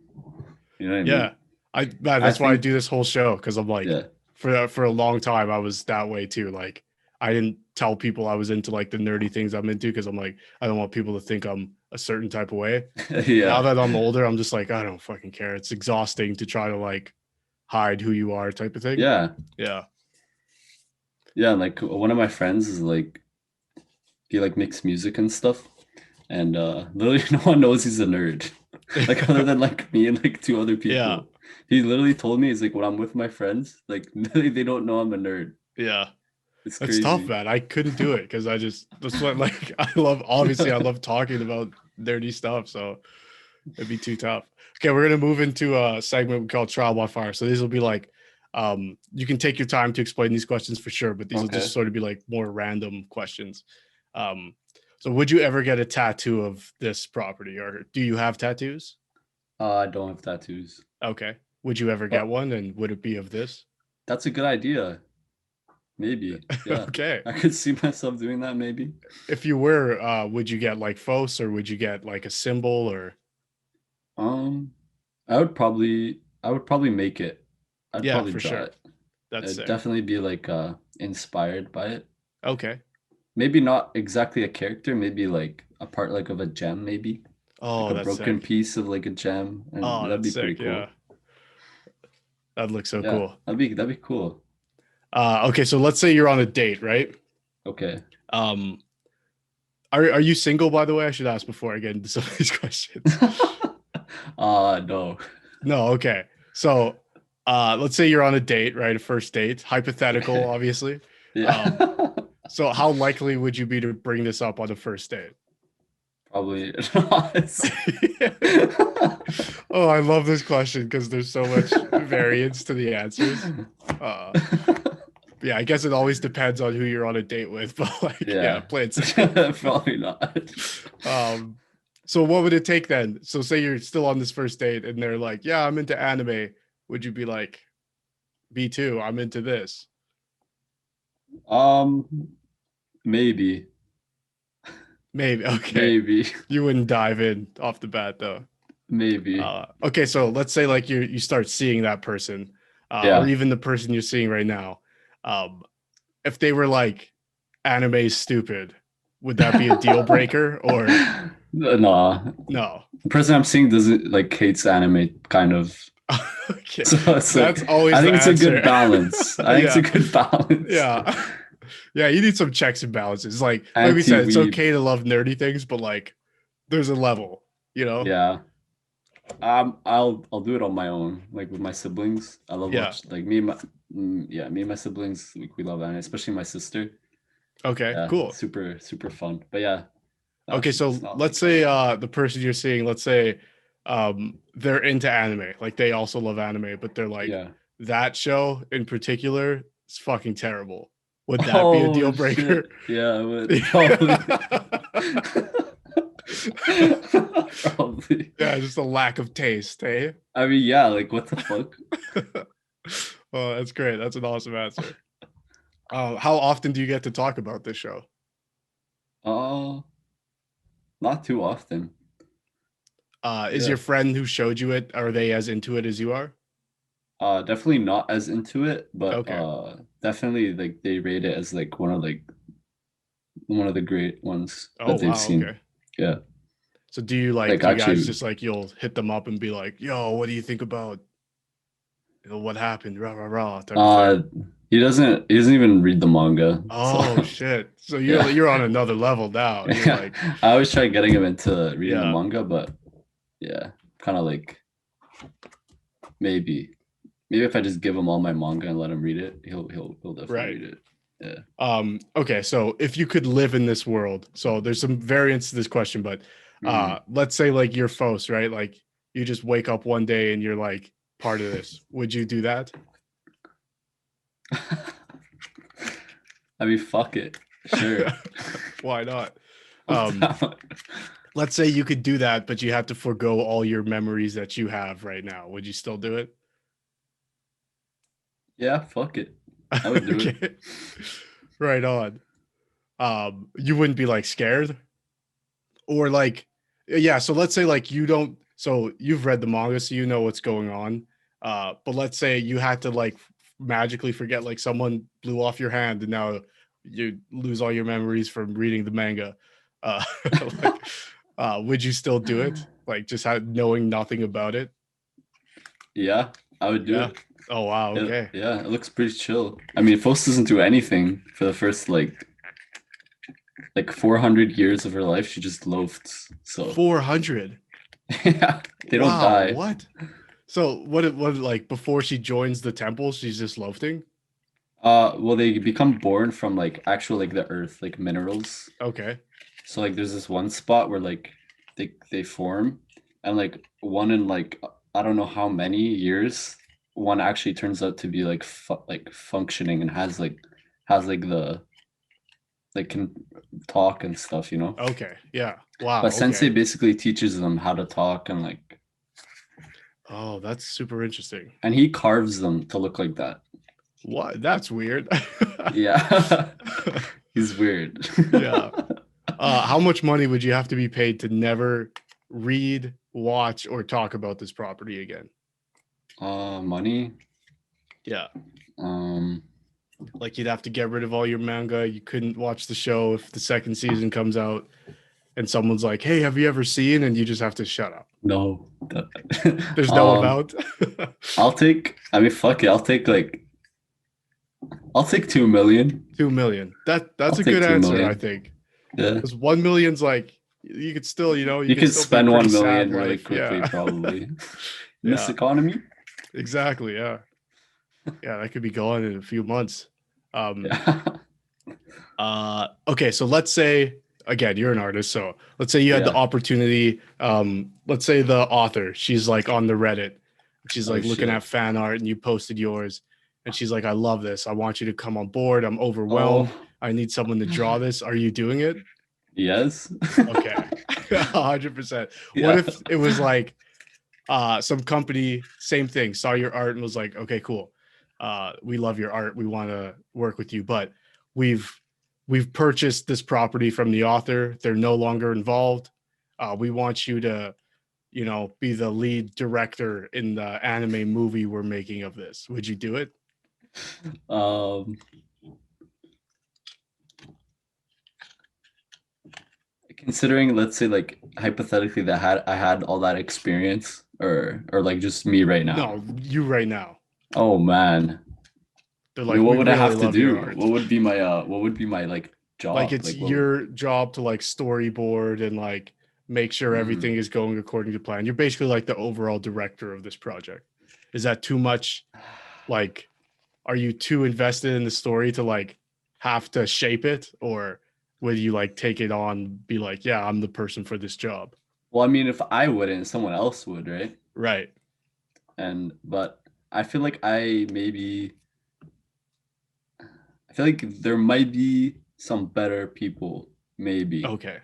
You know what I mean? yeah. Man, I that's why I think do this whole show because I'm like, yeah. for a long time I was that way too. Like I didn't tell people I was into like the nerdy things I'm into because I'm like I don't want people to think I'm a certain type of way. Now Yeah. that I'm older, I'm just like I don't fucking care. It's exhausting to try to like hide who you are type of thing. Yeah. Yeah. Yeah, like one of my friends is like he like makes music and stuff. And literally no one knows he's a nerd. Like other than like me and like two other people. Yeah. He literally told me he's like when I'm with my friends, like literally they don't know I'm a nerd. Yeah. It's It's crazy. tough, man. I couldn't do it because that's what like I love talking about dirty stuff. So it'd be too tough. Okay, we're gonna move into a segment we call Trial by Fire. So these will be like you can take your time to explain these questions for sure, but these will Okay. just sort of be like more random questions. Um so would you ever get a tattoo of this property or do you have tattoos? I don't have tattoos. Okay. Would you ever get But one and would it be of this? that's a good idea. Maybe. Yeah. Okay. I could see myself doing that maybe. If you were, would you get like Fos or would you get like a symbol or I would probably make it. I'd yeah, probably for draw sure. it. That's I'd sick. definitely be like inspired by it. Okay. Maybe not exactly a character, maybe like a part like of a gem, maybe. Like Oh, a that's broken sick. piece of like a gem. And Oh, that'd that's be pretty sick. Yeah. cool. That looks so Yeah, cool. that'd be cool. Okay, so let's say you're on a date, right? Okay. Um, are you single, by the way? I should ask before I get into some of these questions. No. No, okay. So let's say you're on a date, right? A first date, hypothetical, obviously. Yeah. So how likely would you be to bring this up on the first date? Probably not. Oh, I love this question because there's so much variance to the answers. Yeah, I guess it always depends on who you're on a date with, but like, yeah, play it safe. Probably not. So what would it take then? So say you're still on this first date and they're like, yeah, I'm into anime. Would you be like, me too, I'm into this? Maybe. Maybe. Okay. Maybe. You wouldn't dive in off the bat though. Maybe. Okay, so let's say like you start seeing that person, Yeah. or even the person you're seeing right now. If they were like anime stupid, would that be a deal breaker or Nah. no? The person I'm seeing doesn't like hates anime kind of. Okay, So it's that's like, always I think the it's a answer. good balance. I think it's a good balance. Yeah. Yeah, you need some checks and balances. Like we said, it's Anti-weeb. okay to love nerdy things, but like there's a level, you know? Yeah. I'll do it on my own, like with my siblings. I love Yeah. watch like me and my siblings, like, we love anime, especially my sister. Okay, Yeah, cool. super fun. But yeah. Okay, so it's not let's like say that. the person you're seeing, let's say they're into anime. Like they also love anime, but they're like Yeah. that show in particular is fucking terrible. Would that be a deal breaker? Shit. Yeah, it would probably. Probably. Yeah, just a lack of taste, hey? I mean, yeah, like what the fuck? Oh, that's great. That's an awesome answer. How often do you get to talk about this show? Not too often. Is Yeah. your friend who showed you it, are they as into it as you are? Definitely not as into it, but Okay. definitely like they rate it as like one of the great ones Oh, that they've wow. seen. Okay. Yeah. So do you Like do you guys actually, just like you'll hit them up and be like, yo, what do you think about what happened? Rah rah rah type of thing. He doesn't even read the manga. Oh So shit! So yeah. you're on another level now. You're Yeah. like, I always try getting him into reading the yeah, manga, but yeah, kind of like maybe if I just give him all my manga and let him read it, he'll definitely right. read it. Yeah. Okay, so if you could live in this world, so there's some variants to this question, but Mhm. let's say like you're Fos, right? Like you just wake up one day and you're like part of this. Would you do that? I mean, fuck it. Sure. Why not? I'm Um, down. let's say you could do that, but you have to forego all your memories that you have right now. Would you still do it? Yeah, fuck it. I would do it. Okay. Right on. You wouldn't be like scared or like, yeah. So let's say like you don't, so you've read the manga, so you know what's going on. But let's say you had to like magically forget, like someone blew off your hand and now you lose all your memories from reading the manga. Like, would you still do it? Like just knowing nothing about it? Yeah, I would do Yeah. it. Oh wow. Okay. Yeah, it looks pretty chill. I mean, Faust doesn't do anything for the first like 400 years of her life. She just loafed. So 400. yeah, they don't Wow. die. What? So what like before she joins the temple, she's just loafing? Well, they become born from like actual like the earth, like minerals. Okay. So like there's this one spot where like they form, and like one in like I don't know how many years, one actually turns out to be like like functioning and has like the like can talk and stuff, you know. Okay. Yeah. Wow. But Sensei Okay. basically teaches them how to talk and like, Oh, that's super interesting. and he carves them to look like that. What? That's weird. Yeah, he's weird. Yeah. How much money would you have to be paid to never read, watch, or talk about this property again? Money. Yeah. Um, Like you'd have to get rid of all your manga. You couldn't watch the show if the second season comes out and someone's like, "Hey, have you ever seen?" And you just have to shut up. no. There's no amount. I'll take. I mean, fuck it. I'll take 2 million. 2 million. I'll That's a take good two answer, I million. think. Yeah, Because 1 million's like you could still, you you could could still be spend pretty 1 million sad really life. quickly, Yeah. probably. In this Yeah. economy. Exactly. Yeah. Yeah, that could be gone in a few months. Um, Yeah. okay, so let's say again, you're an artist, so let's say you had the Yeah. opportunity. Let's say the author, she's like on the Reddit, she's Oh like looking at shit. fan art, and you posted yours, and she's like, "I love this. I want you to come on board. I'm Oh overwhelmed. I need someone to draw this. Are you doing it?" yes. Okay, 100%. What Yeah. if it was like some company, same thing, saw your art and was like, okay, cool. We love your art. We want to work with you, but we've purchased this property from the author. They're no longer involved. We want you to, be the lead director in the anime movie we're making of this. Would you do it? Um, considering, let's say, like hypothetically, that I had all that experience, or like just me right now. No, you right now. Oh man. They're I mean, like, what we would I really have to love your do? art. What would be my like Like job? it's Like what would your job to like storyboard and like make sure hmm. everything is going according to plan. You're basically like the overall director of this project. Is that too much? Like, are you too invested in the story to like have to shape it, or would you like take it on, be like, yeah, I'm the person for this job? Well, I mean, if I wouldn't, someone else would, right? Right. And but I feel like I feel like there might be some better people, maybe. Okay.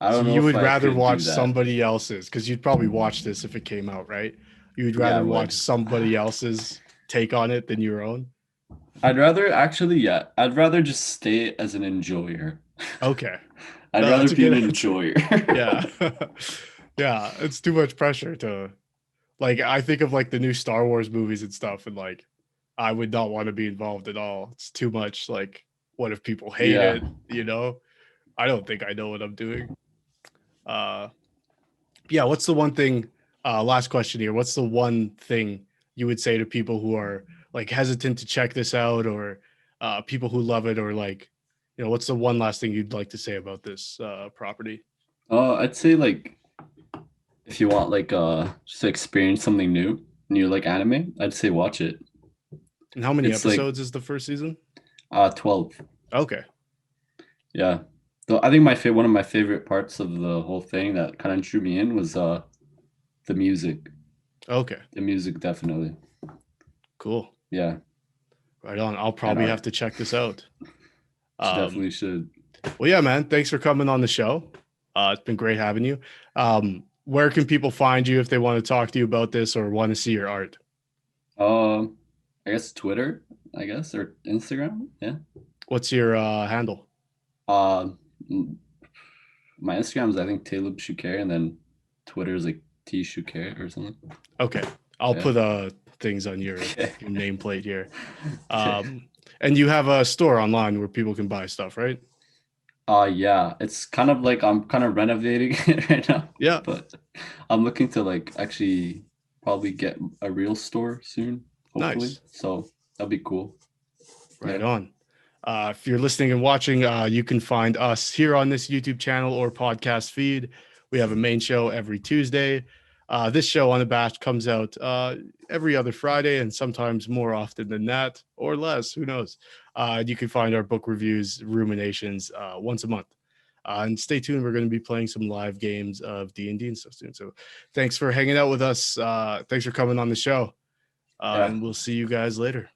I So don't know you if would I rather could watch do that. somebody else's, because you'd probably watch this if it came out, right? You would Yeah, I rather watch would. somebody else's take on it than your own. I'd rather actually, yeah, I'd rather just stay as an enjoyer. Okay. I'd No, rather that's a be an good answer. enjoyer. Yeah. Yeah, it's too much pressure to like I think of like the new Star Wars movies and stuff and like I would not want to be involved at all. It's too much like what if people hate Yeah. it? I don't think I know what I'm doing. Uh yeah, what's the one thing last question here. What's the one thing you would say to people who are like hesitant to check this out, or people who love it, or like, what's the one last thing you'd like to say about this property? I'd say like if you want like just to experience something new like anime, I'd say watch it. And how many It's like episodes is the first season? 12. Okay. Yeah. Though I think one of my favorite parts of the whole thing that kind of drew me in was the music. Okay. The music definitely. Cool. Yeah. Right on. I'll probably have to check this out. Definitely should. Well, yeah, man. Thanks for coming on the show. It's been great having you. Where can people find you if they want to talk to you about this or want to see your art? I guess Twitter, I guess, or Instagram. Yeah. What's your handle? M- my Instagram is I think Taleb Choucair, and then Twitter is like T Choucair or something. Okay. I'll Yeah. put things on your Okay. nameplate here. Okay. And you have a store online where people can buy stuff, right? Yeah, it's kind of like I'm kind of renovating it right now. Yeah. But I'm looking to like actually probably get a real store soon, hopefully. Nice. So that'd be cool. Right Yeah. on. If you're listening and watching, you can find us here on this YouTube channel or podcast feed. We have a main show every Tuesday. This show, Unabashed, comes out every other Friday and sometimes more often than that, or less. Who knows? You can find our book reviews, ruminations once a month. And stay tuned. We're going to be playing some live games of D&D and stuff soon. So thanks for hanging out with us. Thanks for coming on the show. Yeah. And we'll see you guys later.